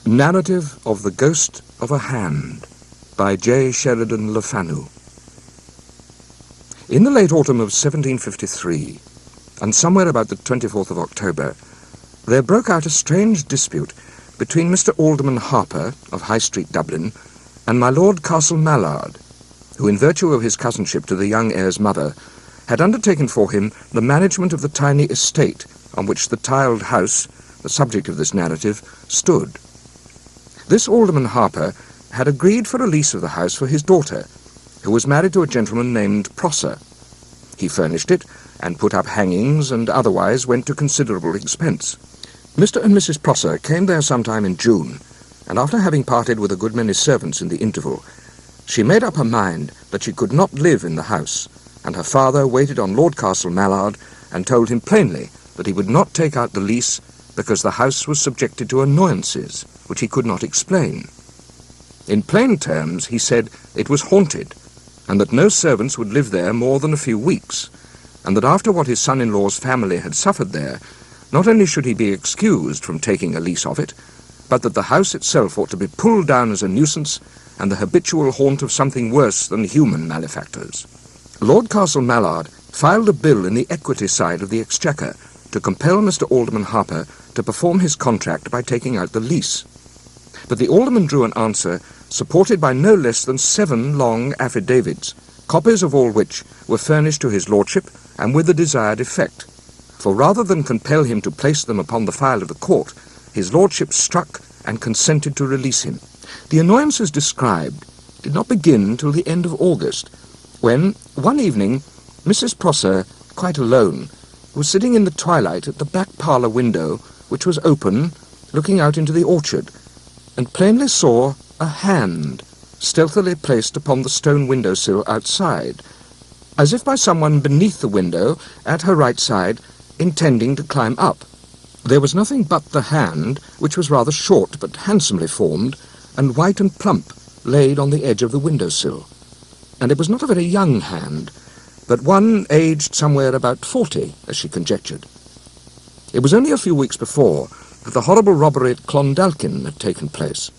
Narrative of the Ghost of a Hand by Sheridon Le Fanu. In the late autumn of 1753, and somewhere about the 24th of October, there broke out a strange dispute between Mr. Alderman Harper of High Street, Dublin, and my Lord Castle Mallard, who, in virtue of his cousinship to the young heir's mother, had undertaken for him the management of the tiny estate on which the tiled house, the subject of this narrative, stood. This Alderman Harper had agreed for a lease of the house for his daughter, who was married to a gentleman named Prosser. He furnished it, and put up hangings, and otherwise went to considerable expense. Mr. and Mrs. Prosser came there sometime in June, and after having parted with a good many servants in the interval, she made up her mind that she could not live in the house, and her father waited on Lord Castle Mallard and told him plainly that he would not take out the lease because the house was subjected to annoyances which he could not explain. In plain terms, he said it was haunted, and that no servants would live there more than a few weeks, and that after what his son-in-law's family had suffered there, not only should he be excused from taking a lease of it, but that the house itself ought to be pulled down as a nuisance and the habitual haunt of something worse than human malefactors. Lord Castle Mallard filed a bill in the equity side of the Exchequer to compel Mr. Alderman Harper to perform his contract by taking out the lease. But the alderman drew an answer supported by no less than 7 long affidavits, copies of all which were furnished to his lordship and with the desired effect. For rather than compel him to place them upon the file of the court, his lordship struck and consented to release him. The annoyances described did not begin till the end of August, when, one evening, Mrs. Prosser, quite alone, was sitting in the twilight at the back parlour window, which was open, looking out into the orchard, and plainly saw a hand stealthily placed upon the stone window-sill outside, as if by someone beneath the window, at her right side, intending to climb up. There was nothing but the hand, which was rather short but handsomely formed, and white and plump, laid on the edge of the window-sill. And it was not a very young hand, but one aged somewhere about 40, as she conjectured. It was only a few weeks before that the horrible robbery at Clondalkin had taken place,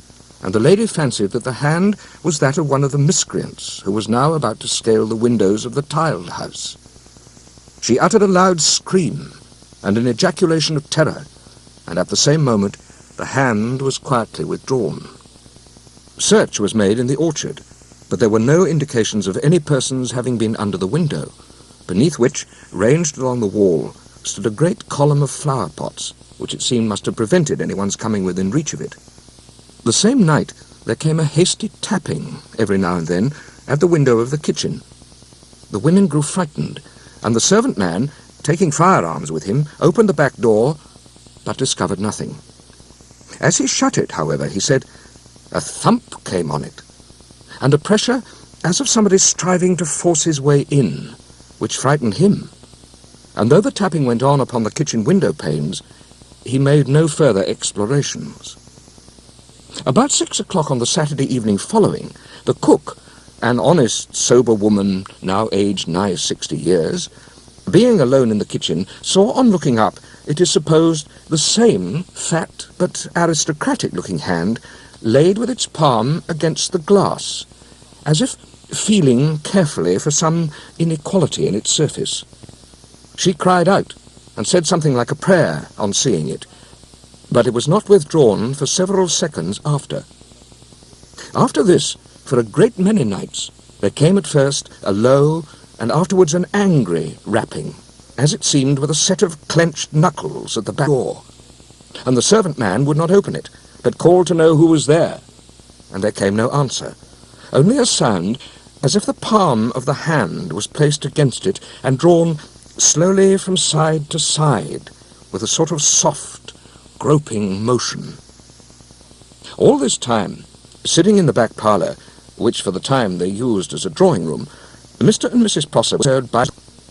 and the lady fancied that the hand was that of one of the miscreants who was now about to scale the windows of the tiled house. She uttered a loud scream and an ejaculation of terror, and at the same moment the hand was quietly withdrawn. Search was made in the orchard, but there were no indications of any persons having been under the window, beneath which, ranged along the wall, stood a great column of flower-pots, which it seemed must have prevented anyone's coming within reach of it. The same night there came a hasty tapping, every now and then, at the window of the kitchen. The women grew frightened, and the servant man, taking firearms with him, opened the back door, but discovered nothing. As he shut it, however, he said, a thump came on it, and a pressure as of somebody striving to force his way in, which frightened him. And though the tapping went on upon the kitchen window panes, he made no further explorations. About 6 o'clock on the Saturday evening following, the cook, an honest, sober woman, now aged nigh 60 years, being alone in the kitchen, saw on looking up, it is supposed, the same fat but aristocratic-looking hand laid with its palm against the glass, as if feeling carefully for some inequality in its surface. She cried out, and said something like a prayer on seeing it, but it was not withdrawn for several seconds after. After this, for a great many nights, there came at first a low, and afterwards an angry rapping, as it seemed with a set of clenched knuckles at the back door, and the servant man would not open it, but called to know who was there, and there came no answer, only a sound as if the palm of the hand was placed against it and drawn slowly from side to side with a sort of soft, groping motion. All this time, sitting in the back parlour, which for the time they used as a drawing-room, Mr. and Mrs. Prosser were heard by,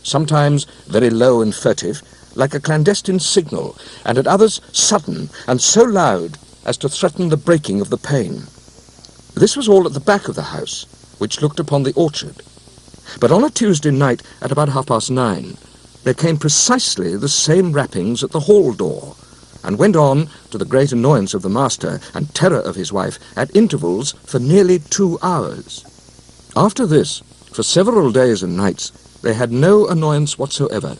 sometimes very low and furtive, like a clandestine signal, and at others sudden and so loud as to threaten the breaking of the pane. This was all at the back of the house, which looked upon the orchard. But on a Tuesday night at about 9:30, there came precisely the same rappings at the hall door, and went on, to the great annoyance of the master and terror of his wife, at intervals for nearly 2 hours. After this, for several days and nights, they had no annoyance whatsoever,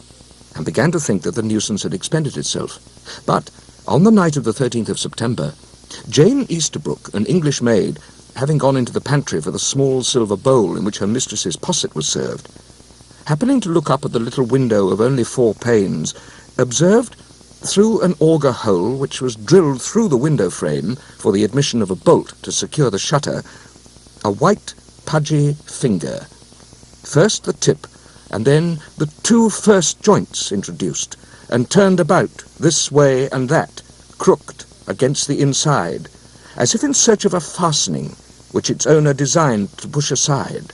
and began to think that the nuisance had expended itself. But on the night of the 13th of September, Jane Easterbrook, an English maid, having gone into the pantry for the small silver bowl in which her mistress's posset was served, happening to look up at the little window of only 4 panes, observed, through an auger hole which was drilled through the window frame for the admission of a bolt to secure the shutter, a white, pudgy finger. First the tip, and then the 2 first joints introduced, and turned about this way and that, crooked against the inside, as if in search of a fastening which its owner designed to push aside.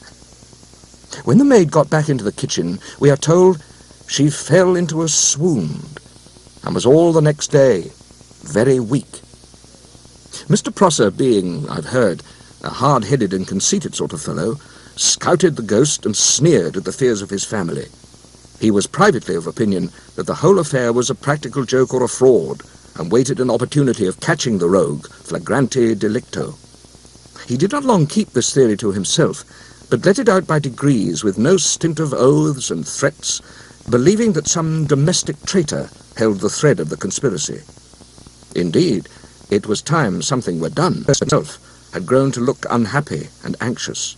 When the maid got back into the kitchen, we are told she fell into a swoon, and was all the next day very weak. Mr. Prosser, being, I've heard, a hard-headed and conceited sort of fellow, scouted the ghost and sneered at the fears of his family. He was privately of opinion that the whole affair was a practical joke or a fraud, and waited an opportunity of catching the rogue, flagrante delicto. He did not long keep this theory to himself, but let it out by degrees with no stint of oaths and threats, believing that some domestic traitor held the thread of the conspiracy. Indeed, it was time something were done. Herself had grown to look unhappy and anxious.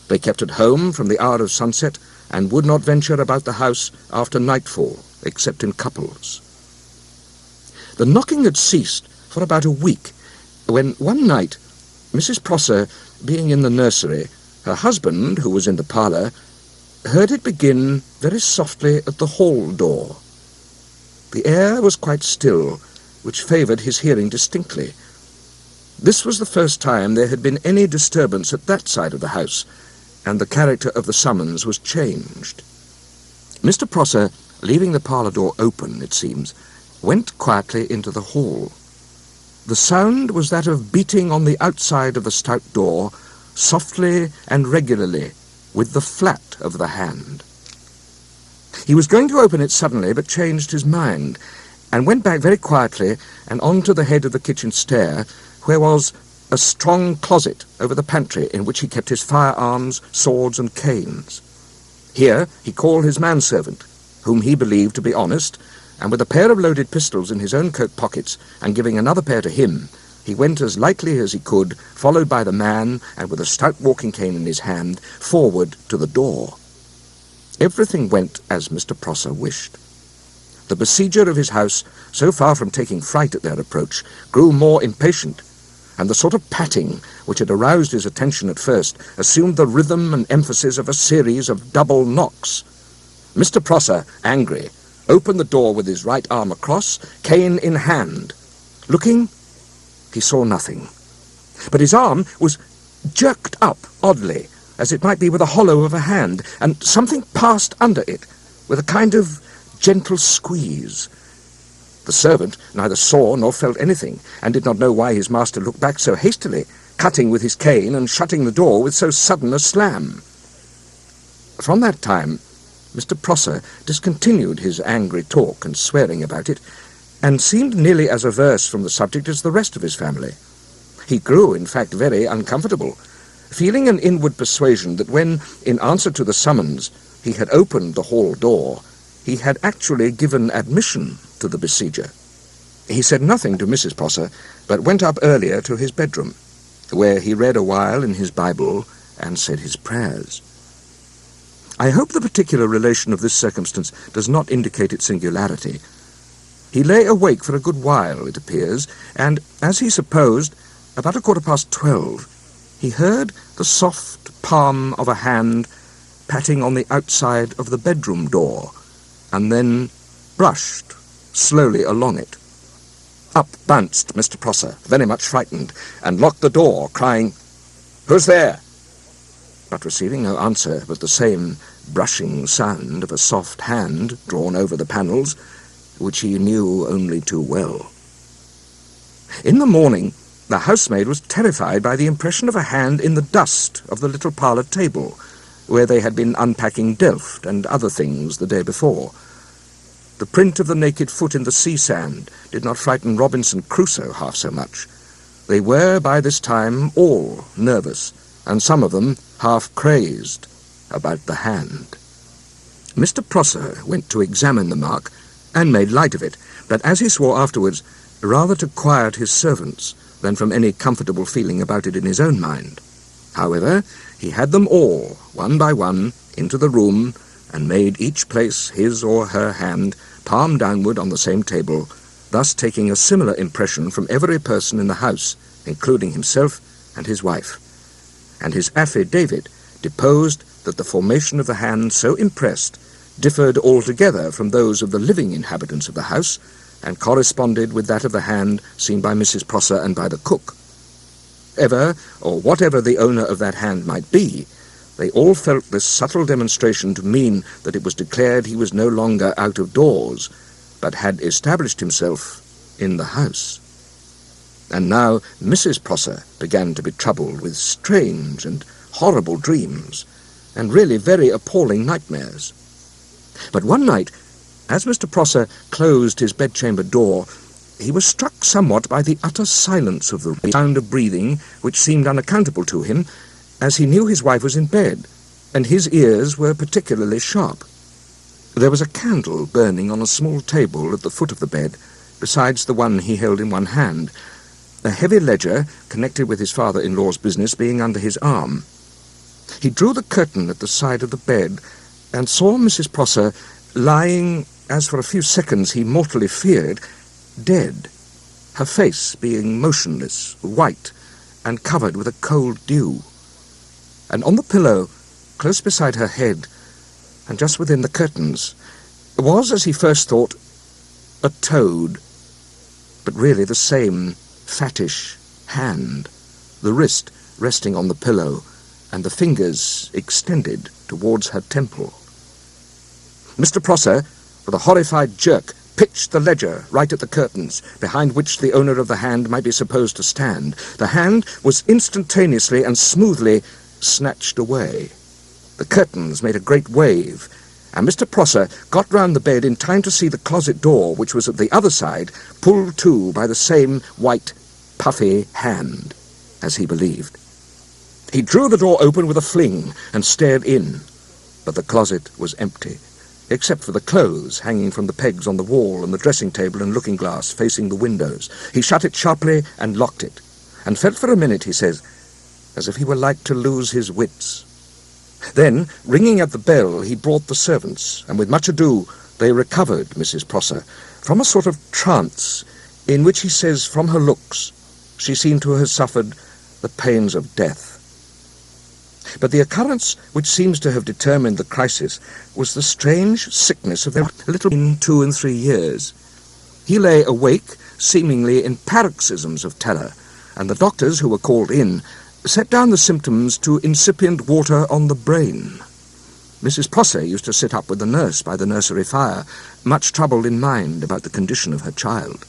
They kept at home from the hour of sunset, and would not venture about the house after nightfall, except in couples. The knocking had ceased for about a week, when one night, Mrs. Prosser, being in the nursery, her husband, who was in the parlour, heard it begin very softly at the hall door. The air was quite still, which favoured his hearing distinctly. This was the first time there had been any disturbance at that side of the house, and the character of the summons was changed. Mr. Prosser, leaving the parlour door open, it seems, went quietly into the hall. The sound was that of beating on the outside of the stout door, softly and regularly, with the flat of the hand. He was going to open it suddenly, but changed his mind, and went back very quietly and on to the head of the kitchen stair, where was a strong closet over the pantry in which he kept his firearms, swords, and canes. Here he called his manservant, whom he believed to be honest, and with a pair of loaded pistols in his own coat pockets, and giving another pair to him, he went as lightly as he could, followed by the man, and with a stout walking cane in his hand, forward to the door. Everything went as Mr. Prosser wished. The besieger of his house, so far from taking fright at their approach, grew more impatient, and the sort of patting which had aroused his attention at first assumed the rhythm and emphasis of a series of double knocks. Mr. Prosser, angry, opened the door with his right arm across, cane in hand. Looking, he saw nothing, but his arm was jerked up oddly, as it might be with a hollow of a hand, and something passed under it with a kind of gentle squeeze. The servant neither saw nor felt anything, and did not know why his master looked back so hastily, cutting with his cane and shutting the door with so sudden a slam. From that time, Mr. Prosser discontinued his angry talk and swearing about it, and seemed nearly as averse from the subject as the rest of his family. He grew, in fact, very uncomfortable, feeling an inward persuasion that when, in answer to the summons, he had opened the hall door, he had actually given admission to the besieger. He said nothing to Mrs. Prosser, but went up earlier to his bedroom, where he read a while in his Bible and said his prayers. I hope the particular relation of this circumstance does not indicate its singularity. He lay awake for a good while, it appears, and, as he supposed, about 12:15, he heard the soft palm of a hand patting on the outside of the bedroom door, and then brushed slowly along it. Up bounced Mr. Prosser, very much frightened, and locked the door, crying, "Who's there?" But receiving no answer but the same brushing sound of a soft hand drawn over the panels, which he knew only too well. In the morning, the housemaid was terrified by the impression of a hand in the dust of the little parlour table, where they had been unpacking delft and other things the day before. The print of the naked foot in the sea sand did not frighten Robinson Crusoe half so much. They were, by this time, all nervous, and some of them half crazed about the hand. Mr. Prosser went to examine the mark, and made light of it, but as he swore afterwards, rather to quiet his servants than from any comfortable feeling about it in his own mind. However, he had them all, one by one, into the room, and made each place his or her hand, palm downward on the same table, thus taking a similar impression from every person in the house, including himself and his wife. And his affidavit deposed that the formation of the hand so impressed differed altogether from those of the living inhabitants of the house, and corresponded with that of the hand seen by Mrs. Prosser and by the cook. Ever, or whatever the owner of that hand might be, they all felt this subtle demonstration to mean that it was declared he was no longer out of doors, but had established himself in the house. And now Mrs. Prosser began to be troubled with strange and horrible dreams, and really very appalling nightmares. But one night, as Mr. Prosser closed his bedchamber door, he was struck somewhat by the utter silence of the sound of breathing, which seemed unaccountable to him, as he knew his wife was in bed, and his ears were particularly sharp. There was a candle burning on a small table at the foot of the bed, besides the one he held in one hand, a heavy ledger connected with his father-in-law's business being under his arm. He drew the curtain at the side of the bed, and saw Mrs. Prosser lying, as for a few seconds he mortally feared, dead, her face being motionless, white, and covered with a cold dew. And on the pillow, close beside her head, and just within the curtains, was, as he first thought, a toad, but really the same fattish hand, the wrist resting on the pillow, and the fingers extended towards her temple. Mr. Prosser, with a horrified jerk, pitched the ledger right at the curtains, behind which the owner of the hand might be supposed to stand. The hand was instantaneously and smoothly snatched away. The curtains made a great wave, and Mr. Prosser got round the bed in time to see the closet door, which was at the other side, pulled to by the same white, puffy hand, as he believed. He drew the door open with a fling and stared in, but the closet was empty, except for the clothes hanging from the pegs on the wall and the dressing table and looking glass facing the windows. He shut it sharply and locked it, and felt for a minute, he says, as if he were like to lose his wits. Then, ringing at the bell, he brought the servants, and with much ado they recovered Mrs. Prosser from a sort of trance, in which he says, from her looks, she seemed to have suffered the pains of death. But the occurrence which seems to have determined the crisis was the strange sickness of their little in 2 and 3 years. He lay awake, seemingly in paroxysms of terror, and the doctors who were called in set down the symptoms to incipient water on the brain. Mrs. Prosser used to sit up with the nurse by the nursery fire, much troubled in mind about the condition of her child.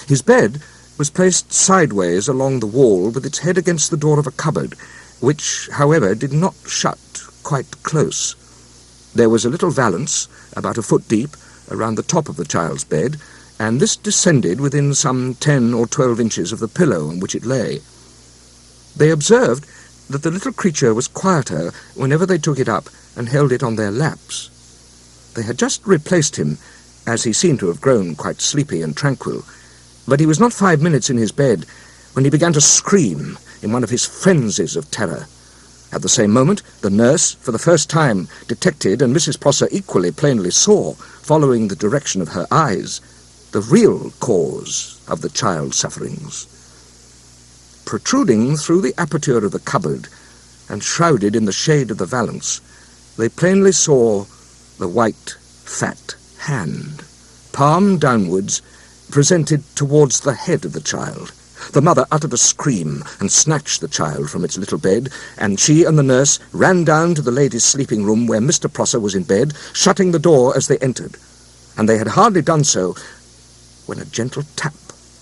His bed was placed sideways along the wall with its head against the door of a cupboard, which, however, did not shut quite close. There was a little valance, about a foot deep, around the top of the child's bed, and this descended within some 10 or 12 inches of the pillow on which it lay. They observed that the little creature was quieter whenever they took it up and held it on their laps. They had just replaced him, as he seemed to have grown quite sleepy and tranquil, but he was not 5 minutes in his bed when he began to scream in one of his frenzies of terror. At the same moment, the nurse, for the first time, detected, and Mrs. Prosser equally plainly saw, following the direction of her eyes, the real cause of the child's sufferings. Protruding through the aperture of the cupboard, and shrouded in the shade of the valance, they plainly saw the white, fat hand, palm downwards, presented towards the head of the child. The mother uttered a scream and snatched the child from its little bed, and she and the nurse ran down to the ladies' sleeping room where Mr. Prosser was in bed, shutting the door as they entered. And they had hardly done so when a gentle tap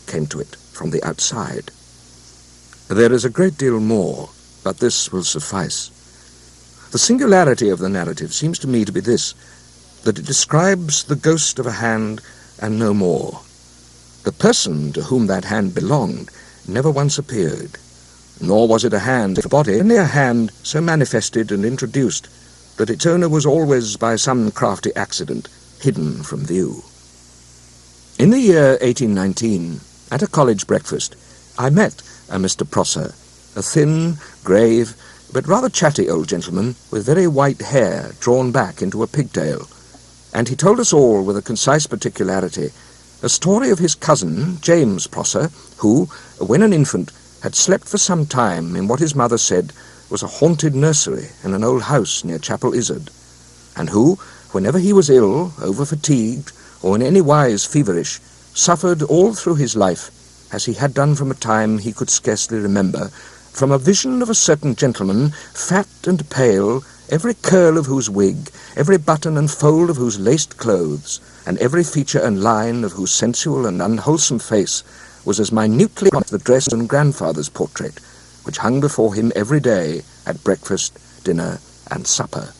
came to it from the outside. There is a great deal more, but this will suffice. The singularity of the narrative seems to me to be this. that it describes the ghost of a hand and no more. The person to whom that hand belonged never once appeared, nor was it a hand, a body, only a hand so manifested and introduced that its owner was always, by some crafty accident, hidden from view. In the year 1819, at a college breakfast, I met a Mr. Prosser, a thin, grave, but rather chatty old gentleman with very white hair drawn back into a pigtail, and he told us all with a concise particularity a story of his cousin, James Prosser, who, when an infant, had slept for some time in what his mother said was a haunted nursery in an old house near Chapel Izard, and who, whenever he was ill, over-fatigued, or in any wise feverish, suffered all through his life, as he had done from a time he could scarcely remember, from a vision of a certain gentleman, fat and pale, every curl of whose wig, every button and fold of whose laced clothes, and every feature and line of whose sensual and unwholesome face was as minutely like the dress and grandfather's portrait, which hung before him every day at breakfast, dinner, and supper.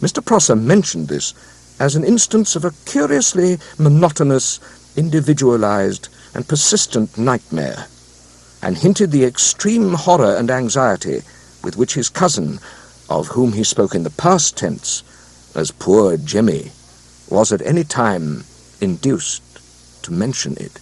Mr. Prosser mentioned this as an instance of a curiously monotonous, individualized, and persistent nightmare, and hinted the extreme horror and anxiety with which his cousin, of whom he spoke in the past tense as poor Jemmy, was at any time induced to mention it.